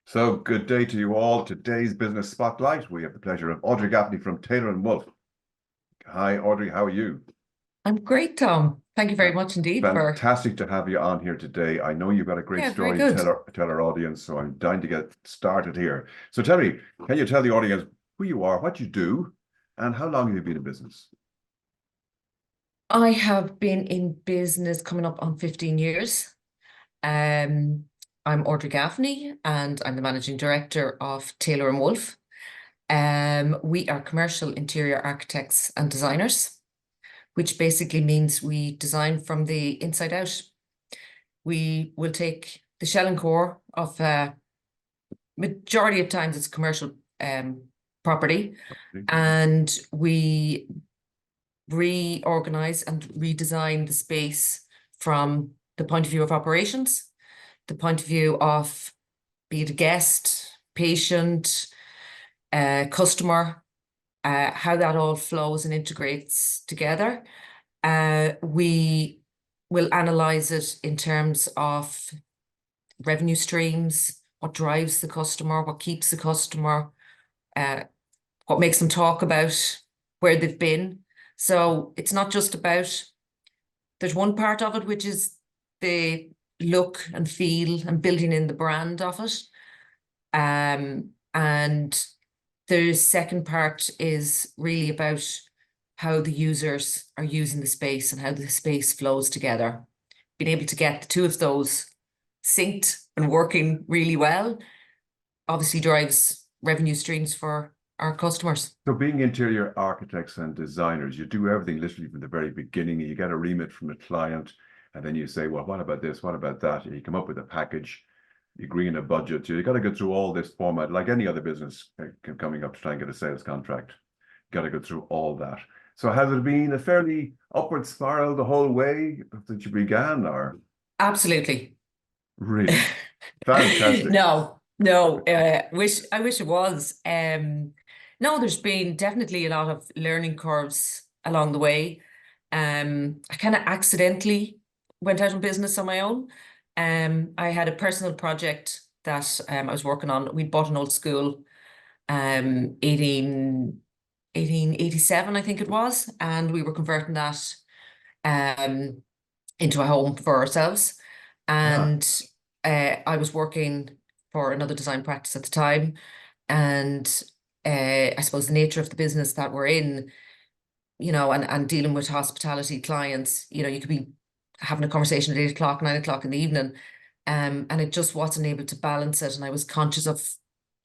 So good day to you all. Today's business spotlight. We have the pleasure of Audrey Gaffney from Taylor and Wolf. Hi, Audrey. How are you? I'm great, Tom. Thank you very Fa- much indeed for, Fantastic to have you on here today. I know you've got a great yeah, very story to good. tell our audience, so I'm dying to get started here. So tell me, can you tell the audience who you are, what you do, and how long have you been in business? I have been in business coming up on 15 years. Um, I'm Audrey Gaffney and I'm the managing director of Taylor and Wolf. We are commercial interior architects and designers, which basically means we design from the inside out. We will take the shell and core of majority of times it's commercial property, and we reorganize and redesign the space from the point of view of operations, the point of view of be it a guest, patient, customer, how that all flows and integrates together. We will analyze it in terms of revenue streams, what drives the customer, what keeps the customer, uh, what makes them talk about where they've been. So it's not just about, there's one part of it, which is the look and feel and building in the brand of it. And the second part is really about how the users are using the space and how the space flows together. Being able to get the two of those synced and working really well obviously drives revenue streams for our customers. So being interior architects and designers, you do everything literally from the very beginning. You get a remit from a client, and then you say, well, what about this? What about that? And you come up with a package, you agree on a budget. So you got to go through all this format, like any other business coming up to try and get a sales contract. You got to go through all that. So has it been a fairly upward spiral the whole way that you began, or Absolutely. really fantastic? No, I wish it was. No, there's been definitely a lot of learning curves along the way. I kind of accidentally went out in business on my own. I had a personal project that I was working on. We bought an old school, 1887, I think it was, and we were converting that um into a home for ourselves. Ah, And I was working for another design practice at the time. And I suppose the nature of the business that we're in, and dealing with hospitality clients, you could be having a conversation at 8 o'clock, 9 o'clock in the evening. And it just wasn't able to balance it. And I was conscious of,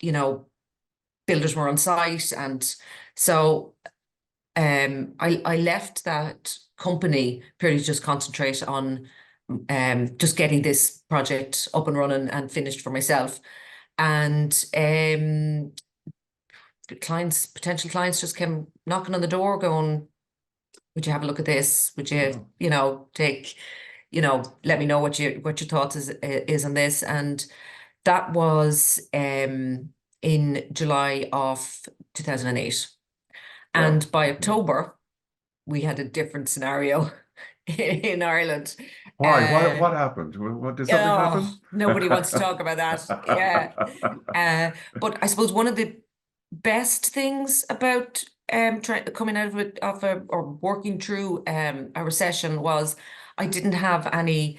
you know, builders were on site. And so I left that company purely to just concentrate on just getting this project up and running and finished for myself. And potential clients just came knocking on the door going, would you have a look at this? Would you, wow. take, let me know what your thoughts is on this. And that was in July of 2008. Wow. And by Okay. October, we had a different scenario in Ireland. Why? Uh, What happened? What did something oh, happen? nobody wants to talk about that. Yeah. But I suppose one of the best things about coming out of it or working through a recession was I didn't have any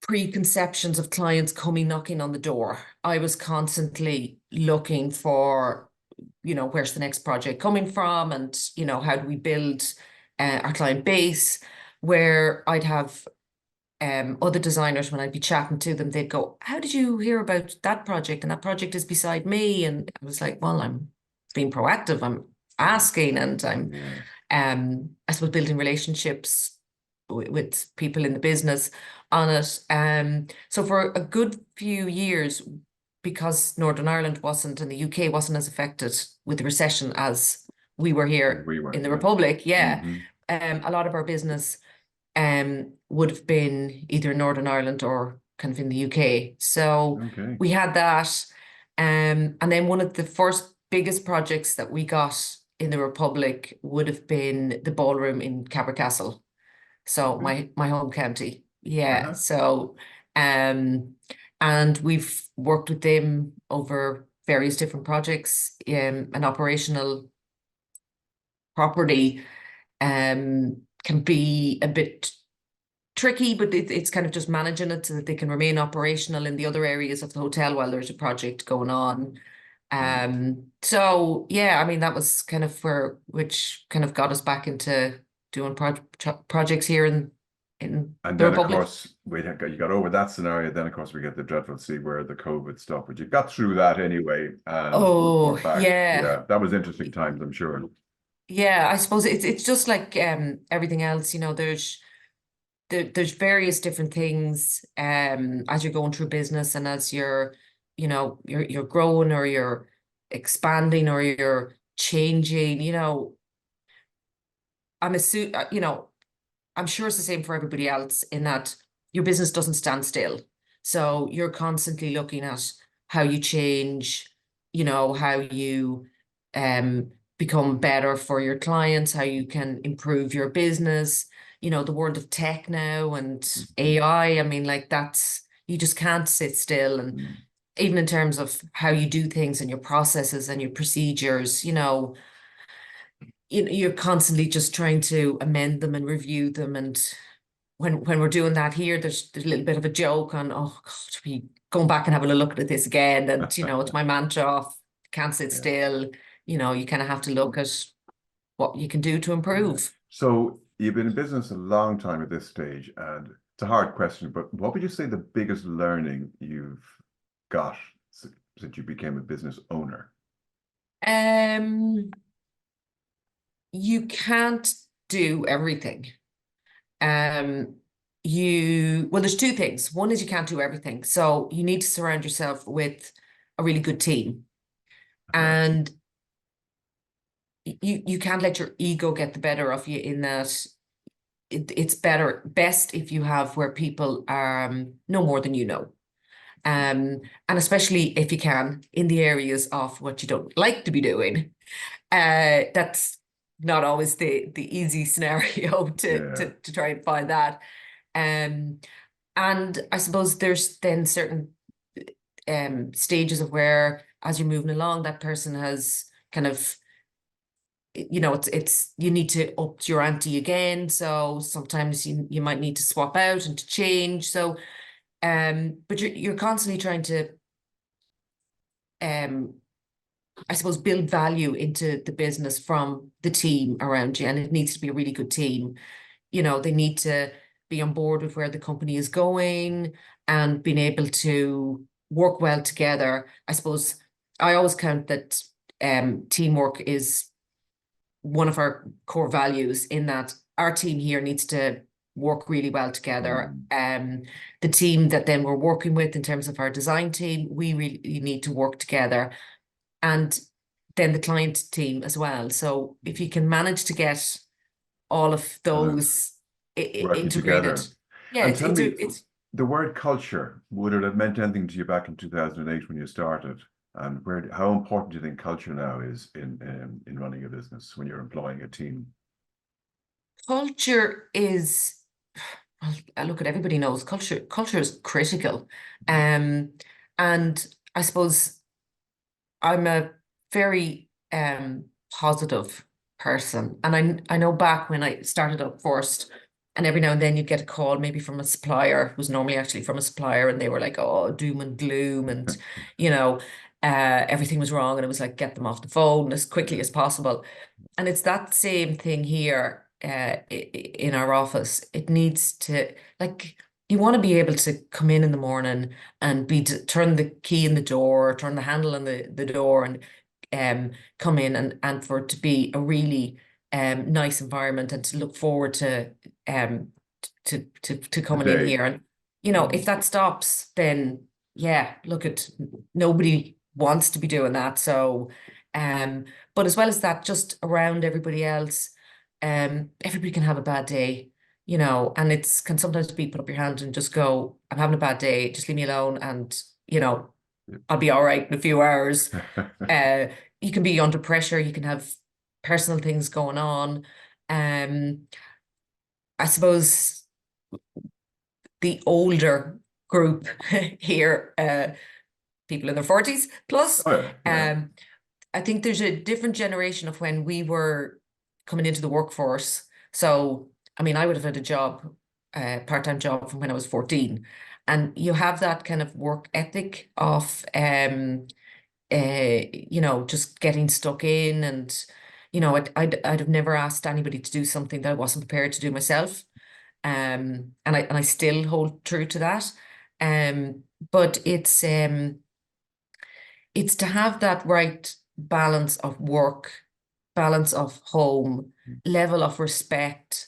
preconceptions of clients coming knocking on the door. I was constantly looking for, where's the next project coming from, and how do we build our client base, where I'd have other designers, when I'd be chatting to them, they'd go, how did you hear about that project? And that project is beside me. And I was like, well, I'm being proactive. I'm asking, and I'm, Yeah. I suppose, building relationships with people in the business on it. So for a good few years, because Northern Ireland wasn't and the UK wasn't as affected with the recession as we were here We were, in the yeah. Republic, yeah, Hmm. a lot of our business would have been either in Northern Ireland or kind of in the UK. So Okay. we had that. And then one of the first biggest projects that we got in the Republic would have been the ballroom in Castle. So Okay. my home county. Yeah. Uh-huh. So um and we've worked with them over various different projects. An operational property can be a bit tricky, but it's kind of just managing it so that they can remain operational in the other areas of the hotel while there's a project going on. So yeah, I mean, that was kind of which kind of got us back into doing projects here in And the then, of Republic. course, you got over that scenario. Then, of course, we get the dreadful C where the COVID stuff, but you got through that anyway, and we're Oh, back. yeah. Yeah, that was interesting times, I'm sure. Yeah, I suppose it's just like everything else, there's various different things as you're going through business and as you're growing or you're expanding or you're changing, I'm sure it's the same for everybody else in that your business doesn't stand still. So you're constantly looking at how you change, how you um become better for your clients, how you can improve your business, the world of tech now and AI. I mean, like you just can't sit still. And Mm. even in terms of how you do things and your processes and your procedures, you're constantly just trying to amend them and review them. And when we're doing that here, there's a little bit of a joke on, oh God, we going back and having a look at this again. And it's my mantra of can't sit Yeah, still. You kind of have to look at what you can do to yeah. improve. So you've been in business a long time at this stage, and it's a hard question, but what would you say the biggest learning you've got since you became a business owner? Um, you can't do everything. Um, there's two things. One is you can't do everything. So you need to surround yourself with a really good team. Okay. And you can't let your ego get the better of you in that it's best if you have where people know more than you know. And especially if you can in the areas of what you don't like to be doing. That's not always the easy scenario Yeah. to try and find that. Um, and I suppose there's then certain stages of where as you're moving along, that person has kind of it's you need to up your ante again. So sometimes you might need to swap out and to change. So but you're constantly trying to um I suppose build value into the business from the team around you, and it needs to be a really good team. They need to be on board with where the company is going and being able to work well together. I suppose I always count that teamwork is one of our core values in that our team here needs to work really well together. Mm. The team that then we're working with in terms of our design team, we really need to work together. And then the client team as well. So if you can manage to get all of Kind of those working integrated, together. yeah, And it's tell it's me, it's the word culture, would it have meant anything to you back in 2008 when you started? And how important do you think culture now is in running a business when you're employing a team? culture is. Well, I look at everybody knows culture. Culture is critical, Mm. um, and I suppose I'm a very positive person. And I know back when I started up first, and every now and then you'd get a call maybe from a supplier who's normally actually from a supplier, and they were like, oh, doom and gloom, and you know, everything was wrong, and it was like get them off the phone as quickly Yeah. as possible. And it's that same thing here in our office. It needs to like you want to be able to come in the morning and turn the key in the door, turn the handle on the door, and come in and for it to be a really nice environment and to look forward to um to The coming in day. here. And if Mm. that stops, then yeah, look at nobody wants to be doing that. So but as well as that, just around everybody else, everybody can have a bad day, and it's can sometimes be put up your hand and just go, I'm having a bad day, just leave me alone, and I'll be all right in a few hours. Uh, you can be under pressure, you can have personal things going on. I suppose the older group here, people in their 40s plus. Oh, yeah. I think there's a different generation of when we were coming into the workforce. So, I mean, I would have had a job, part-time job from when I was 14. And you have that kind of work ethic of, just getting stuck in. And, I'd have never asked anybody to do something that I wasn't prepared to do myself. And I still hold true to that. But it's to have that right balance of work, balance of home, level of respect.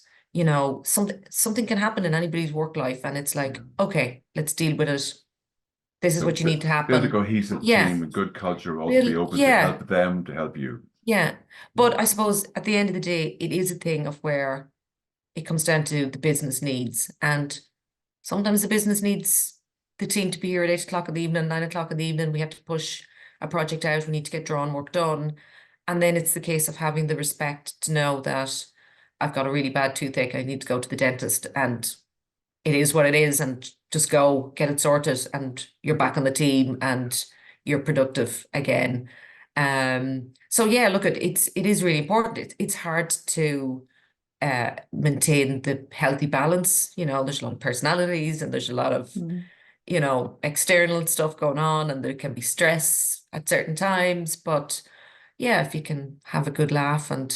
Something can happen in anybody's work life, and it's like, okay, let's deal with it. This is So what you need to build a happen. cohesive Yeah, team, a good culture, also be open to yeah, help them, to help you. yeah. But I suppose at the end of the day, it is a thing of where it comes down to the business needs. And sometimes the business needs the team to be here at 8 o'clock in the evening, 9 o'clock in the evening. We have to push a project out. We need to get drawn work done. And then it's the case of having the respect to know that I've got a really bad toothache. I need to go to the dentist, and it is what it is. And just go get it sorted, and you're back on the team and you're productive again. So yeah, look, it is really important. It's hard to maintain the healthy balance. There's a lot of personalities, and there's a lot of, external stuff going on, and there can be stress at certain times. But yeah, if you can have a good laugh and,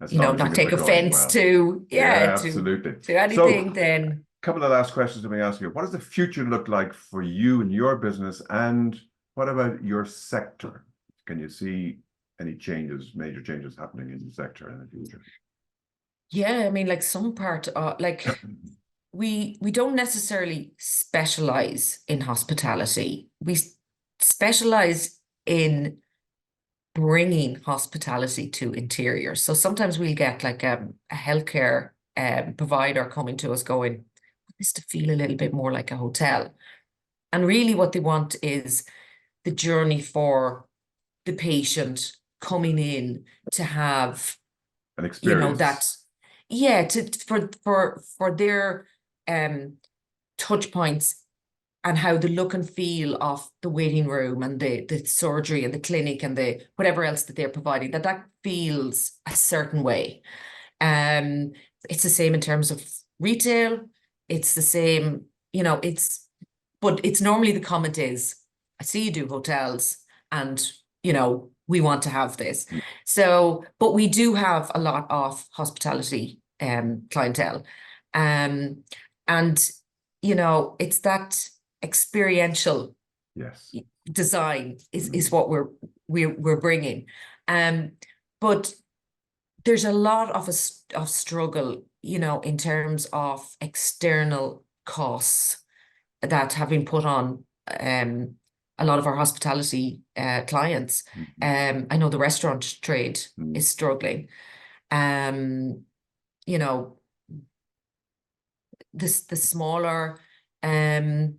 As long as not things are take going offense well. to, Yeah, to absolutely. So, anything, then couple of last questions let me ask you. What does the future look like for you and your business? And what about your sector? Can you see any changes, major changes happening in the sector in the future? yeah, I mean, like some part, like we don't necessarily specialize in hospitality. We specialize in bringing hospitality to interiors. So sometimes we'll get like a healthcare provider coming to us going, "Want this to feel a little bit more like a hotel." And really what they want is the journey for the patient coming in to have, An that, experience. yeah, for their touch points, and how the look and feel of the waiting room and the surgery and the clinic and the whatever else that they're providing, that feels a certain way. Um, it's the same in terms of retail. It's the same, but it's normally the comment is, I see you do hotels, and we want to have this. Mm. So, but we do have a lot of hospitality clientele. Um, and it's that experiential Yes. design is what we're bringing. But there's a lot of struggle, in terms of external costs that have been put on a lot of our hospitality clients. I know the restaurant trade is struggling. Um, you know, the smaller, the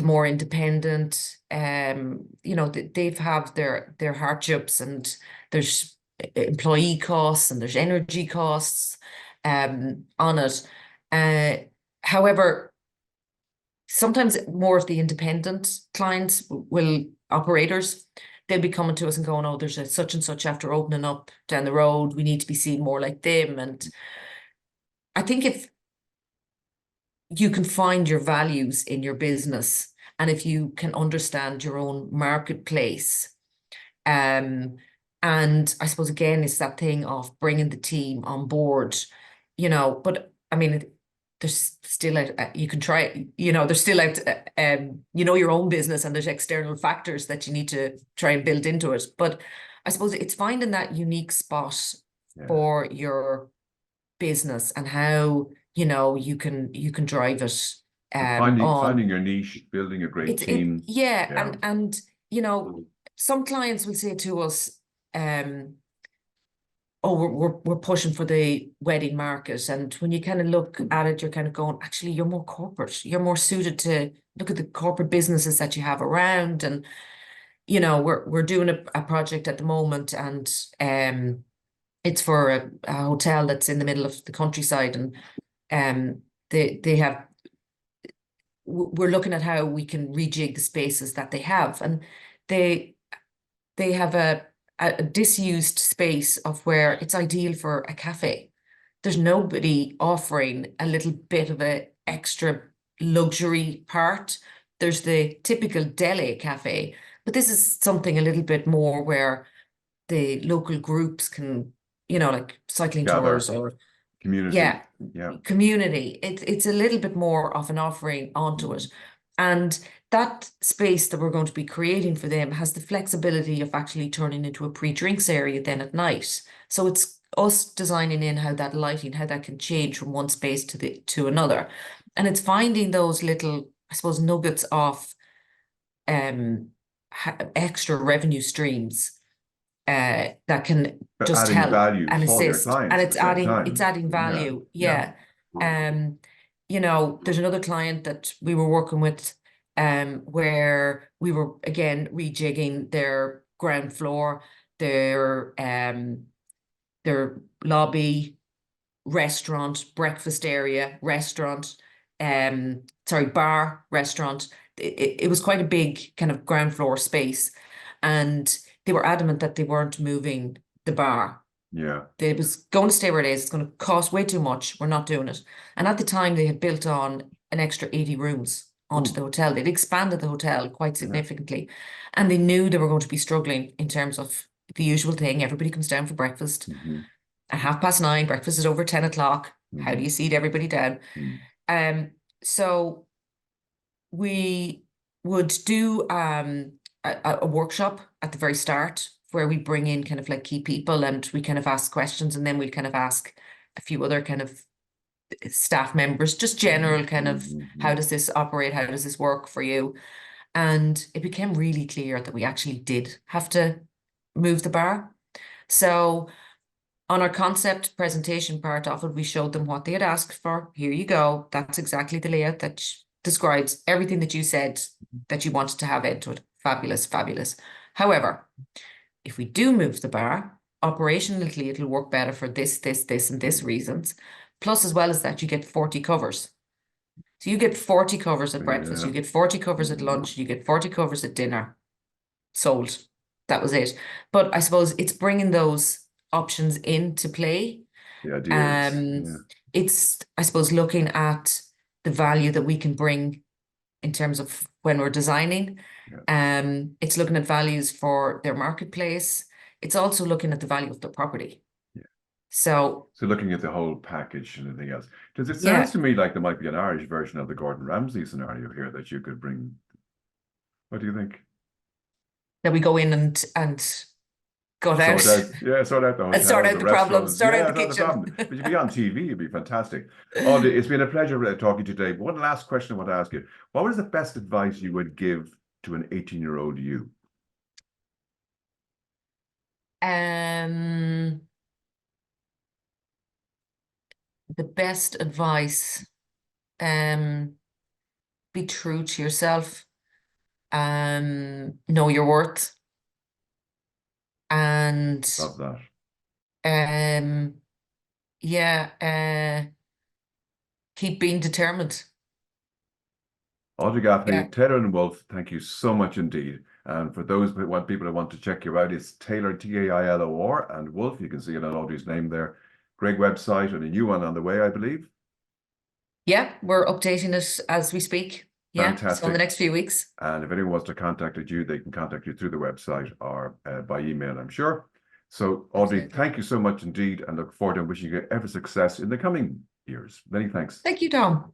more independent, they've have their hardships, and there's employee costs and there's energy costs on it. However, sometimes more of the independent clients will operators, they'll be coming to us and going, oh, there's a such and such after opening up down the road. We need to be seen more like them. And I think if you can find your values in your business, and if you can understand your own marketplace, and I suppose again it's that thing of bringing the team on board, but I mean there's still out, you can try, there's still out, your own business, and there's external factors that you need to try and build into it. But I suppose it's finding that unique spot for your business, and how you can drive it So on. finding your niche, building a great team. Yeah, Yeah. and some clients will say to us, oh, we're pushing for the wedding market. And when you kind of look at it, you're kind of going, actually, you're more corporate. You're more suited to look at the corporate businesses that you have around. And, we're doing a project at the moment, and it's for a hotel that's in the middle of the countryside. And they have we're looking at how we can rejig the spaces that they have, and they have a disused space of where it's ideal for a cafe. There's nobody offering a little bit of a extra luxury part. There's the typical deli cafe, but this is something a little bit more where the local groups can, like cycling Gather, tours or community. yeah, Yeah. community. It's a little bit more of an offering onto it. And that space that we're going to be creating for them has the flexibility of actually turning into a pre-drinks area then at night. So it's us designing in how that lighting, how that can change from one space to another. And it's finding those little, I suppose, nuggets of extra revenue streams that can But just adding help value and for your assist. And clients at the same it's time. adding Yeah. value. Yeah. Yeah. There's another client that we were working with where we were again rejigging their ground floor, their lobby, restaurant, breakfast area, restaurant, bar, restaurant. It was quite a big kind of ground floor space. And they were adamant that they weren't moving the bar. Yeah. It was going to stay where it is. It's going to cost way too much. We're not doing it. And at the time, they had built on an extra 80 rooms onto the hotel. They'd expanded the hotel quite significantly. And they knew they were going to be struggling in terms of the usual thing. Everybody comes down for breakfast. At 9:30, breakfast is over 10 o'clock. How do you seat everybody down? So we would do a workshop at the very start where we bring in kind of like key people and we kind of ask questions, and then we'll kind of ask a few other kind of staff members, just general kind of how does this operate? How does this work for you? And it became really clear that we actually did have to move the bar. So on our concept presentation part of it, we showed them what they had asked for. Here you go. That's exactly the layout that describes everything that you said that you wanted to have into it. Fabulous, fabulous. However, if we do move the bar, operationally, it'll work better for this, and this reasons. Plus, as well as that, you get 40 covers. So you get 40 covers at breakfast, you get 40 covers at lunch, you get 40 covers at dinner. Sold. That was it. But I suppose it's bringing those options into play. The ideas. It's, I suppose, looking at the value that we can bring in terms of when we're designing. It's looking at values for their marketplace. It's also looking at the value of the property. So looking at the whole package and everything else. Does it sounds to me like there might be an Irish version of the Gordon Ramsay scenario here that you could bring? What do you think? That we go in and gut out. Sort out the hotel, and sort out the problems, sort out the kitchen. But you'd be on TV, it'd be fantastic. Audrey, it's been a pleasure talking to you today. One last question I want to ask you. What was the best advice you would give to an 18-year-old you? The best advice, be true to yourself, know your worth, and love that. Keep being determined. Audrey Gaffney, Taylor and Wolf, thank you so much indeed. And for those people who want to check you out, it's Taylor, Tailor, and Wolf. You can see it on Audrey's name there. Great website and a new one on the way, I believe. Yeah, we're updating it as we speak. Fantastic. So in the next few weeks. And if anyone wants to contact you, they can contact you through the website or by email, I'm sure. So Audrey, thank you so much indeed, and look forward to wishing you every success in the coming years. Many thanks. Thank you, Tom.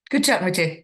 Good chatting with you.